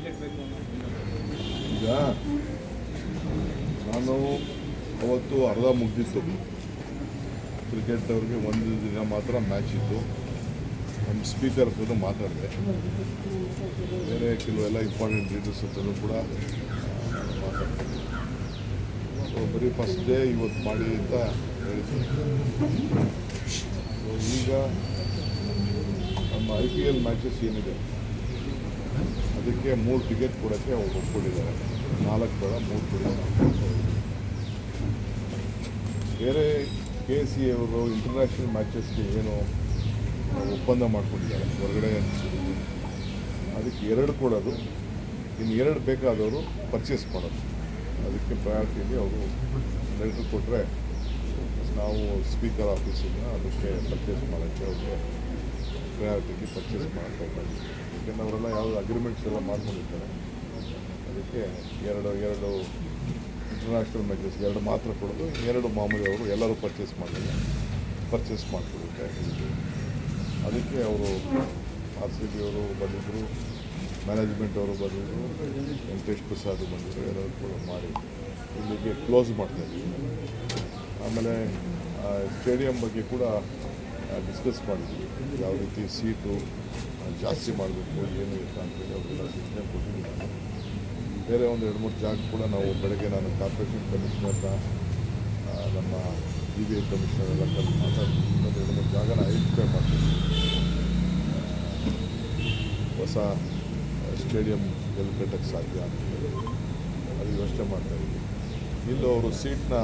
ಈಗ ನಾನು ಅವತ್ತು ಅರ್ಧ ಮುಗ್ದಿತ್ತು. ಕ್ರಿಕೆಟ್ ಅವ್ರಿಗೆ ಒಂದು ದಿನ ಮಾತ್ರ ಮ್ಯಾಚ್ ಇತ್ತು. ನಮ್ಮ ಸ್ಪೀಕರ್ ಹತ್ರ ಮಾತಾಡಿದೆ. ಬೇರೆ ಕೆಲವೆಲ್ಲ ಇಂಪಾರ್ಟೆಂಟ್ ಲೀಡರ್ಸ್ ಹತ್ರನೂ ಕೂಡ ಮಾತಾಡ್ತಾರೆ. ಸೊ ಬರೀ ಫಸ್ಟ್ ಡೇ ಇವತ್ತು ಮಾಡಿ ಅಂತ ಹೇಳಿದ್ರು. ಸೊ ಈಗ ನಮ್ಮ IPL ಮ್ಯಾಚಸ್ ಏನಿದೆ ಅದಕ್ಕೆ 3 ಟಿಕೆಟ್ ಕೊಡೋಕ್ಕೆ ಅವ್ರು ಒಪ್ಕೊಂಡಿದ್ದಾರೆ. 4 ಬೇಡ 3 ಕೊಡಿ. ಬೇರೆ KC ಅವರು ಇಂಟರ್ನ್ಯಾಷನಲ್ ಮ್ಯಾಚಸ್ಗೆ ಏನು ಒಪ್ಪಂದ ಮಾಡ್ಕೊಂಡಿದ್ದಾರೆ ಹೊರಗಡೆ, ಅದಕ್ಕೆ 2 ಕೊಡೋದು, ಇನ್ನು 2 ಬೇಕಾದವರು ಪರ್ಚೇಸ್ ಮಾಡೋದು. ಅದಕ್ಕೆ ಪ್ರಯಾರಿಟಿಯಲ್ಲಿ ಅವರು ಲೆಟ್ರ್ ಕೊಟ್ಟರೆ ನಾವು ಸ್ಪೀಕರ್ ಆಫೀಸಿಂದ ಅದಕ್ಕೆ ಪರ್ಚೇಸ್ ಮಾಡೋಕ್ಕೆ ಅವ್ರಿಗೆ ಪ್ರಯಾರಿಟಿಗೆ ಪರ್ಚೇಸ್ ಮಾಡಬೇಕಾಗುತ್ತೆ. ಯಾಕೆಂದರೆ ಅವರೆಲ್ಲ ಯಾವುದೋ ಅಗ್ರಿಮೆಂಟ್ಸ್ ಎಲ್ಲ ಮಾಡ್ಕೊಂಡಿರ್ತಾರೆ. ಅದಕ್ಕೆ ಎರಡು ಇಂಟರ್ನ್ಯಾಷನಲ್ ಮ್ಯಾಚಸ್ 2 ಮಾತ್ರ ಕೊಡೋದು, 2 ಮಾಮೂಲಿ ಅವರು ಎಲ್ಲರೂ ಪರ್ಚೇಸ್ ಮಾಡಿಕೊಡುತ್ತೆ. ಅದಕ್ಕೆ ಅವರು RCB ಅವರು ಬಂದಿದ್ದರು, ಮ್ಯಾನೇಜ್ಮೆಂಟ್ ಅವರು ಬಂದಿದ್ದರು, ವೆಂಕಟೇಶ್ ಪ್ರಸಾದ್ ಬಂದಿದ್ದರು. ಎಲ್ಲರೂ ಕೂಡ ಮಾಡಿ ಇಲ್ಲಿಗೆ ಕ್ಲೋಸ್ ಮಾಡ್ತಾಯಿದ್ವಿ. ಆಮೇಲೆ ಸ್ಟೇಡಿಯಂ ಬಗ್ಗೆ ಕೂಡ ಡಿಸ್ಕಸ್ ಮಾಡಿದ್ವಿ. ಯಾವ ರೀತಿ ಸೀಟು ಜಾಸ್ತಿ ಮಾಡಬೇಕು, ಏನು ಇಲ್ಲ ಅಂತೇಳಿ ಅವರೆಲ್ಲ ಸೂಚನೆ ಕೊಟ್ಟಿದ್ದೀನಿ. ನಾನು ಬೇರೆ ಒಂದು 2-3 ಜಾಗ ಕೂಡ ನಾವು ಬೆಳಗ್ಗೆ ನಾನು ಕಾರ್ಪೊರೇಷನ್ ಕಮಿಷನರ್ನ, ನಮ್ಮ DBI ಕಮಿಷನರ್ ಎಲ್ಲ ಕರೆದು ಮಾತಾಡಿ ಒಂದು 2-3 ಜಾಗನ ಐಡೆಂಟಿಫೈ ಮಾಡ್ತೀವಿ. ಹೊಸ ಸ್ಟೇಡಿಯಂ ಎಲ್ಲಿ ಕಟ್ಟಕ್ಕೆ ಸಾಧ್ಯ ಅಂತೇಳಿ ಅದು ಯೋಚನೆ ಮಾಡ್ತಾಯಿದ್ವಿ. ಇಲ್ಲೂ ಅವರು ಸೀಟ್ನ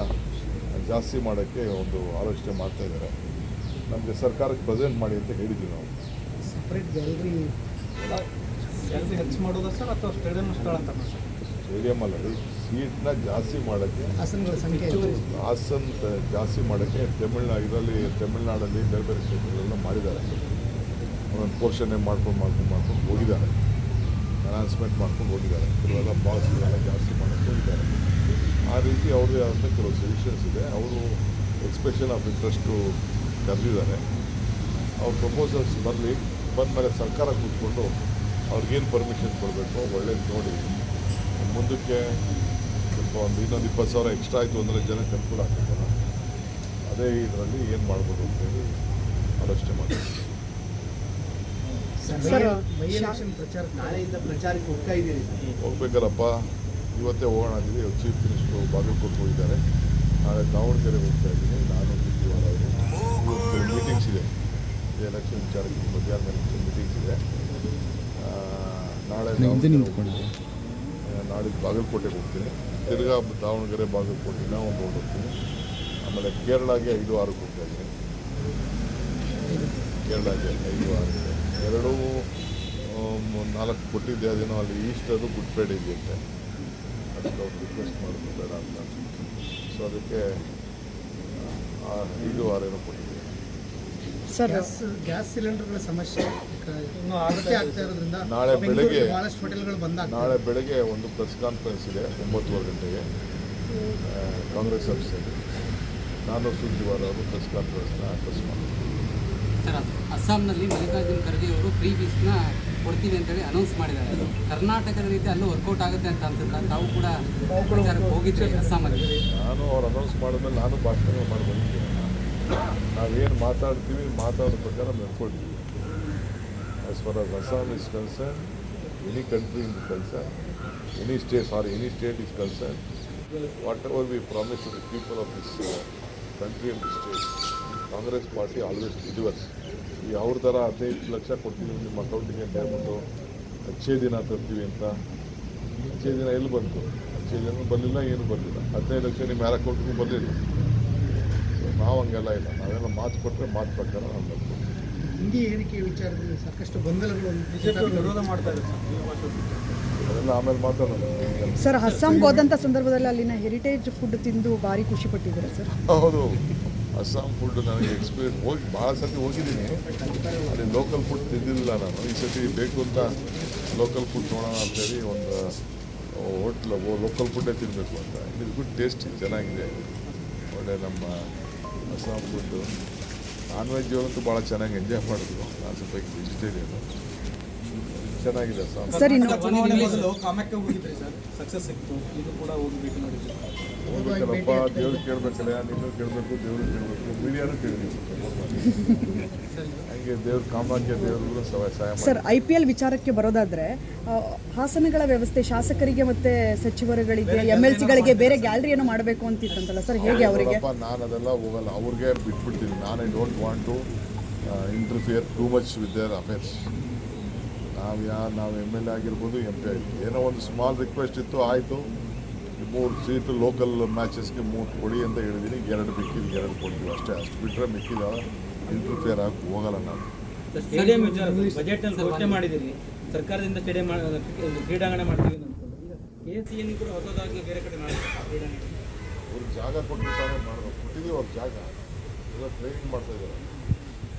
ಜಾಸ್ತಿ ಮಾಡೋಕ್ಕೆ ಒಂದು ಆಲೋಚನೆ ಮಾಡ್ತಾಯಿದ್ದಾರೆ. ನಮಗೆ ಸರ್ಕಾರಕ್ಕೆ ಪ್ರೆಸೆಂಟ್ ಮಾಡಿ ಅಂತ ಹೇಳಿದ್ವಿ. ನಾವು ಸಪ್ರೇಟ್ ಗ್ಯಾಲರಿ ಹೆಚ್ಚು ಮಾಡೋದಾ ಸರ್, ಅಥವಾ ಸ್ಟೇಡಿಯಂ ಸ್ಥಳ ಅಂತ ಸರ್? ಸ್ಟೇಡಿಯಂ ಅಲ್ಲದೆ ಸೀಟ್ನ ಜಾಸ್ತಿ ಮಾಡೋಕ್ಕೆ, ಆಸನಗಳ ಸಂಖ್ಯೆ ಜಾಸ್ತಿ ಮಾಡೋಕ್ಕೆ ತಮಿಳ್ನಾಡಲ್ಲಿ ಬೇರೆ ಬೇರೆ ಸ್ಟೇಟ್ಗಳೆಲ್ಲ ಮಾಡಿದ್ದಾರೆ. ಒಂದೊಂದು ಪೋರ್ಷನ್ನೇ ಮಾಡ್ಕೊಂಡು ಹೋಗಿದ್ದಾರೆ. ಅನೌನ್ಸ್ಮೆಂಟ್ ಮಾಡ್ಕೊಂಡು ಹೋಗಿದ್ದಾರೆ. ಕೆಲವೆಲ್ಲ ಬಾಕ್ಸ್ಗಳೆಲ್ಲ ಜಾಸ್ತಿ ಮಾಡೋಕ್ಕೆ ಹೋಗಿದ್ದಾರೆ. ಆ ರೀತಿ ಅವ್ರದ್ದೇ ಆದಂಥ ಕೆಲವು ಸಜೆಷನ್ಸ್ ಇದೆ. ಅವರು ಎಕ್ಸ್ಪ್ರೆಷನ್ ಆಫ್ ಇಂಟ್ರೆಸ್ಟು ಕರೆದಿದ್ದಾರೆ. ಅವ್ರ ಪ್ರಪೋಸಲ್ಸ್ ಬಂದಮೇಲೆ ಸರ್ಕಾರ ಕೂತ್ಕೊಂಡು ಅವ್ರಿಗೇನು ಪರ್ಮಿಷನ್ ಕೊಡಬೇಕು ಒಳ್ಳೇದು ನೋಡಿ ಮುಂದಕ್ಕೆ ಸ್ವಲ್ಪ ಇನ್ನೊಂದು 20,000 ಎಕ್ಸ್ಟ್ರಾ ಆಯಿತು ಅಂದರೆ ಜನಕ್ಕೆ ಅನುಕೂಲ ಆಗ್ತದಲ್ಲ, ಅದೇ ಇದರಲ್ಲಿ ಏನು ಮಾಡ್ಬೋದು ಅಂತೇಳಿ ಆಲೋಚನೆ ಮಾಡ್ತೀವಿ. ನಾಳೆಯಿಂದ ಪ್ರಚಾರಕ್ಕೆ ಹೋಗ್ತಾ ಇದ್ದೀರಿ? ಹೋಗ್ಬೇಕಲ್ಲಪ್ಪ, ಇವತ್ತೇ ಹೋಗೋಣ ಅಂದಿದೆ. ಇವತ್ತು ಚೀಫ್ ಮಿನಿಸ್ಟ್ರು ಬಾಗಲಕೋಟೆ ಹೋಗಿದ್ದಾರೆ. ನಾಳೆ ದಾವಣಗೆರೆ ಹೋಗ್ತಾ ಇದ್ದೀನಿ. ನಾನು ಬುದ್ಧಿವಾರ ಅವರು ಇವತ್ತು ಮೀಟಿಂಗ್ಸ್ ಇದೆ. ಎಲೆಕ್ಷನ್ ವಿಚಾರಕ್ಕೆ ಮಧ್ಯಾಹ್ನ ಮೀಟಿಂಗ್ಸ್ ಇದೆ. ನಾಳೆ ಬಾಗಲಕೋಟೆಗೆ ಹೋಗ್ತೀನಿ. ತಿರ್ಗಾ ದಾವಣಗೆರೆ ಬಾಗಲಕೋಟೆನ ಒಂದು ಹೋಗ್ತೀನಿ. ಆಮೇಲೆ ಕೇರಳಗೆ 5-6 ಹೋಗ್ತಾ ಇದ್ದೀನಿ. ಕೇರಳಗೆ 5-6 2 4 ಕೊಟ್ಟಿದ್ದೆ. ಅದೇನೋ ಅಲ್ಲಿ ಈಸ್ಟರು ಗುಡ್ ಫ್ರೈಡೆ ಇದೆಯಂತೆ. ಅದಕ್ಕೆ ಅವ್ರು ರಿಕ್ವೆಸ್ಟ್ ಮಾಡೋದು ಬೇಡ ಅಂತ. ಸೊ ಅದಕ್ಕೆ 5-6 ಏನೋ ಕೊಟ್ಟಿದ್ದೆ. ಸರ್, ಗ್ಯಾಸ್ ಸಿಲಿಂಡರ್ಗಳ ಸಮಸ್ಯೆ ಆಗ್ತಾ ಇರೋದ್ರಿಂದ ನಾಳೆ ಬೆಳಗ್ಗೆ ಭಾಳಷ್ಟು ಹೋಟೆಲ್ಗಳು ಬಂದಾಗ ಒಂದು ಪ್ರೆಸ್ ಕಾನ್ಫರೆನ್ಸ್ ಇದೆ 9:30 ಗಂಟೆಗೆ ಕಾಂಗ್ರೆಸ್ ಆಫೀಸಲ್ಲಿ. ನಾನು ಸುದ್ದಿವಾರ ಅವರು ಪ್ರೆಸ್ ಕಾನ್ಫರೆನ್ಸ್ನ ಅಡ್ರೆಸ್ ಮಾಡ್ತೀನಿ. ಸರ್, ಅಸ್ಸಾಂನಲ್ಲಿ ಮಲ್ಲಿಕಾರ್ಜುನ್ ಖರ್ಗೆ ಅವರು ಫ್ರೀ ಬೀಸ್ನ ಕೊಡ್ತೀವಿ ಅಂತೇಳಿ ಅನೌನ್ಸ್ ಮಾಡಿದ್ದಾರೆ. ಕರ್ನಾಟಕದ ರೀತಿ ಅಲ್ಲೂ ವರ್ಕೌಟ್ ಆಗುತ್ತೆ ಅಂತ ಅನ್ಸುತ್ತೆ. ತಾವು ಕೂಡ ಪ್ರಚಾರಕ್ಕೆ ಹೋಗಿದ್ದೆ ಅಸ್ಸಾಮಲ್ಲಿ. ನಾನು ಅವ್ರು ಅನೌನ್ಸ್ ಮಾಡಿದ್ಮೇಲೆ ನಾನು ಭಾಷಣ ಮಾಡಿ ಬಂದಿದ್ದೀನಿ. ನಾವೇನು ಮಾತಾಡ್ತೀವಿ ಮಾತಾಡೋ ಪ್ರಕಾರ ನಡ್ಕೊಳ್ತೀವಿ. As far as Assam is concern, any country in concern, any state is concern, whatever we promise to the people of this country and the state, Congress party always delivers. ಈ ಅವ್ರ ಥರ 15 ಲಕ್ಷ ಕೊಡ್ತೀವಿ ನಿಮ್ಮ ಅಕೌಂಟಿಗೆ ಅಂತ ಹೇಳ್ಬಿಟ್ಟು ಅಚ್ಚೇ ದಿನ ತರ್ತೀವಿ ಅಂತ. ಅಚ್ಚೇ ದಿನ ಎಲ್ಲಿ ಬಂತು? ಅಚ್ಚೇ ದಿನ ಬರಲಿಲ್ಲ, ಏನು ಬರಲಿಲ್ಲ. 15 ಲಕ್ಷ ನಿಮ್ಮ ಯಾರ ಅಕೌಂಟಿಗೂ ಬರಲಿಲ್ಲ. ನಾವು ಹಂಗೆಲ್ಲ ಇಲ್ಲ. ನಾವೆಲ್ಲ ಮಾತು ಕೊಟ್ಟರೆ ಮಾತು ಪ್ರಕಾರ ನಾವು ಬರ್ತೀವಿ. ಹಿಂದಿ ಏರಿಕೆ ವಿಚಾರದಲ್ಲಿ ಸಾಕಷ್ಟು ಗೊಂದಲಗಳು ವಿರೋಧ ಮಾಡ್ತಾ ಇದ್ದಾರೆ. ಅದೆಲ್ಲ ಆಮೇಲೆ ಮಾತಾಡೋಣ. ಸರ್, ಅಸ್ಸಾಂಗೆ ಹೋದಂಥ ಸಂದರ್ಭದಲ್ಲಿ ಅಲ್ಲಿನ ಹೆರಿಟೇಜ್ ಫುಡ್ ತಿಂದು ಭಾರಿ ಖುಷಿ ಪಟ್ಟಿದ್ದಾರೆ ಸರ್. ಹೌದು, ಅಸ್ಸಾಂ ಫುಡ್ ನನಗೆ ಎಕ್ಸ್ಪೀರಿಯನ್ಸ್ ಭಾಳ ಸತಿ ಹೋಗಿದ್ದೀನಿ. ಅಲ್ಲಿ ಲೋಕಲ್ ಫುಡ್ ತಿಂದಿಲ್ಲ ನಾನು. ಈ ಸತಿ ಬೇಕು ಅಂತ ಲೋಕಲ್ ಫುಡ್ ನೋಡೋಣ ಅಂತೇಳಿ ಒಂದು ಲೋಕಲ್ ಫುಡ್ಡೇ ತಿನ್ನಬೇಕು ಅಂತ. ಇದು ಗುಡ್ ಟೇಸ್ಟ್, ಚೆನ್ನಾಗಿದೆ. ಒಳ್ಳೆ ನಮ್ಮ ಅಸ್ಸಾಂ ಫುಡ್ಡು. ನಾನ್ ವೆಜ್ ಅಂತೂ ಭಾಳ ಚೆನ್ನಾಗಿ ಎಂಜಾಯ್ ಮಾಡಿದ್ರು. ನಾನು ಸ್ವಲ್ಪ ವೆಜಿಟೇರಿಯನು. ಚೆನ್ನಾಗಿದೆ ಸರ್ ಇನ್ನು ಚುನಾವಣೆ ಮೊದಲು ಕಾಮಕ್ಕೆ ಹೋಗಿದ್ರಿ ಸರ್, ಸಕ್ಸಸ್ ಸಿಕ್ತು. ಇದು ಕೂಡ ಹೋಗಿ ಭೇಟಿ ಮಾಡಿದ್ರಿ. ಹೋಗ್ಬೇಕಲ್ಲಪ್ಪ, ದೇವ್ರಿಗೆ ಕೇಳಬೇಕಲ್ಲ, ನೀನು ಕೇಳಬೇಕು, ದೇವ್ರಿಗೆ ಕೇಳಬೇಕು, ಮೀಡಿಯಾನು ಕೇಳಬೇಕು. ಹಂಗೆ ದೇವ್ರ ಕಾಮಾಕ್ಕೆ ದೇವ್ರಿಗೂ ಸಹಾಯ ಮಾಡಿ. ಸರ್ IPL ವಿಚಾರಕ್ಕೆ ಬರೋದಾದ್ರೆ ಹಾಸನಗಳ ವ್ಯವಸ್ಥೆ ಶಾಸಕರಿಗೆ ಮತ್ತೆ ಸಚಿವರುಗಳಿಗೆ MLCಗಳಿಗೆ ಬೇರೆ ಗ್ಯಾಲರಿಯನ್ನು ಮಾಡಬೇಕು ಅಂತಿತ್ತಂತಲ್ಲ ಸರ್, ಹೇಗೆ ಅವರಿಗೆ? ನಾನು ಅದೆಲ್ಲ ಹೋಗಲ್ಲ, ಅವ್ರಿಗೆ ಬಿಟ್ಬಿಡ್ತೀನಿ. ನಾನು I don't want to interfere too much with their affairs. ನಾವು MLA ಆಗಿರ್ಬೋದು, MP ಆಗಿರ್ಬೋದು, ಏನೋ ಒಂದು ಸ್ಮಾಲ್ ರಿಕ್ವೆಸ್ಟ್ ಇತ್ತು, ಆಯಿತು. 3 ಸೀಟು ಲೋಕಲ್ ಮ್ಯಾಚಸ್ಗೆ 3 ಕೊಡಿ ಅಂತ ಹೇಳಿದ್ದೀನಿ. 2 ಮಿಕ್ಕಿದ್ದು 2 ಕೊಡ್ತೀವಿ ಅಷ್ಟೇ. ಅಷ್ಟು ಬಿಟ್ಟರೆ ಮಿಕ್ಕಿದ ಇಂಟರ್ಫಿಯರ್ ಆಗಿ ಹೋಗಲ್ಲ ನಾನು. ಸ್ಟೇಡಿಯಂ ವಿಚಾರ ಬಜೆಟ್ ಅಲ್ಲಿ ಘೋಷಣೆ ಮಾಡಿದಿರಿ, ಸರ್ಕಾರದಿಂದ ಸ್ಟೇಡಿಯಂ ಕ್ರೀಡಾಂಗಣ ಮಾಡ್ತೀವಿ ಅಂತ. KCN ಕೂಡ ಹೊಸದಾಗಿ ಬೇರೆ ಕಡೆ ಕ್ರೀಡಾಂಗಣ ಅವ್ರಿಗೆ ಜಾಗ ಕೊಟ್ಟಿರ್ತಾರೆ ಮಾಡಬೇಕು. ಕೊಟ್ಟಿದ್ದೀವಿ ಅವ್ರ ಜಾಗ, ಎಲ್ಲ ಟ್ರೈನಿಂಗ್ ಮಾಡ್ತಾ ಇದ್ದಾರೆ.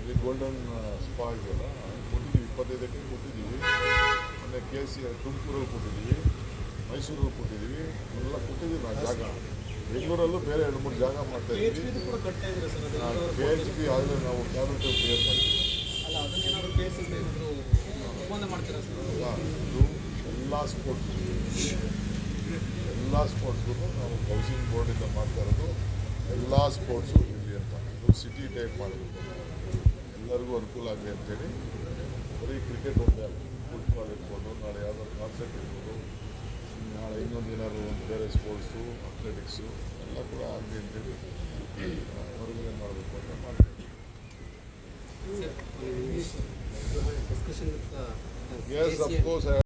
ಇಲ್ಲಿ ಗೋಲ್ಡನ್ ಸ್ಪಾ ಇದೆಯಲ್ಲ, ಕೊಟ್ಟಿದ್ದೀವಿ. 25 ಎಕರೆ ಕೊಟ್ಟಿದ್ದೀವಿ. ಮೊನ್ನೆ ತುಮಕೂರಲ್ಲಿ ಕೊಟ್ಟಿದ್ದೀವಿ, ಮೈಸೂರಲ್ಲಿ ಕೊಟ್ಟಿದ್ದೀವಿ, ಎಲ್ಲ ಕೊಟ್ಟಿದ್ದೀವಿ ನಾವು ಜಾಗ. ಬೆಂಗಳೂರಲ್ಲೂ ಬೇರೆ 2-3 ಜಾಗ ಮಾಡ್ತಾ ಇದ್ದೀವಿ. KHP ಆದರೆ ನಾವು ಕ್ಯಾಬಿನೆಟ್ ಕ್ಲಿಯರ್ ಮಾಡ್ತೀವಿ. ಅಲ್ಲ, ಅದನ್ನೇನಾದ್ರು ಕೇಸ್ ಅಂತ ಏನಾದರೂ ಒಪ್ಪಂದ ಮಾಡ್ತೀರಾ ಸರ್? ಇದು ಎಲ್ಲ ಸ್ಪೋರ್ಟ್ಸ್ಗೂ ನಾವು ಹೌಸಿಂಗ್ ಬೋರ್ಡಿಂದ ಮಾಡ್ತಾ ಇರೋದು. ಎಲ್ಲ ಸ್ಪೋರ್ಟ್ಸು ಇರಲಿ ಅಂತ, ಇದು ಸಿಟಿ ಟೈಪ್ ಮಾಡಬೇಕು, ಎಲ್ಲರಿಗೂ ಅನುಕೂಲ ಆಗಲಿ ಅಂತೇಳಿ. ಬರೀ ಕ್ರಿಕೆಟ್ ಒಂದೇ ಅಲ್ಲ, ಫುಟ್ಬಾಲ್ ಇರ್ಬೋದು, ನಾಳೆ ಯಾವ್ದಾದ್ರು ಕಾನ್ಸರ್ಟ್ ಇರ್ಬೋದು, ನಾಳೆ ಇನ್ನೊಂದು ಏನಾದ್ರು ಒಂದು ಬೇರೆ ಸ್ಪೋರ್ಟ್ಸು, ಅಥ್ಲೆಟಿಕ್ಸು ಎಲ್ಲ ಕೂಡ ಆಗಲಿ ಅಂತೇಳಿ ಹೊರಗಡೆ ಮಾಡಬೇಕು ಅಂತ ಮಾಡ್ತೀವಿ. Discussion Yes, of course.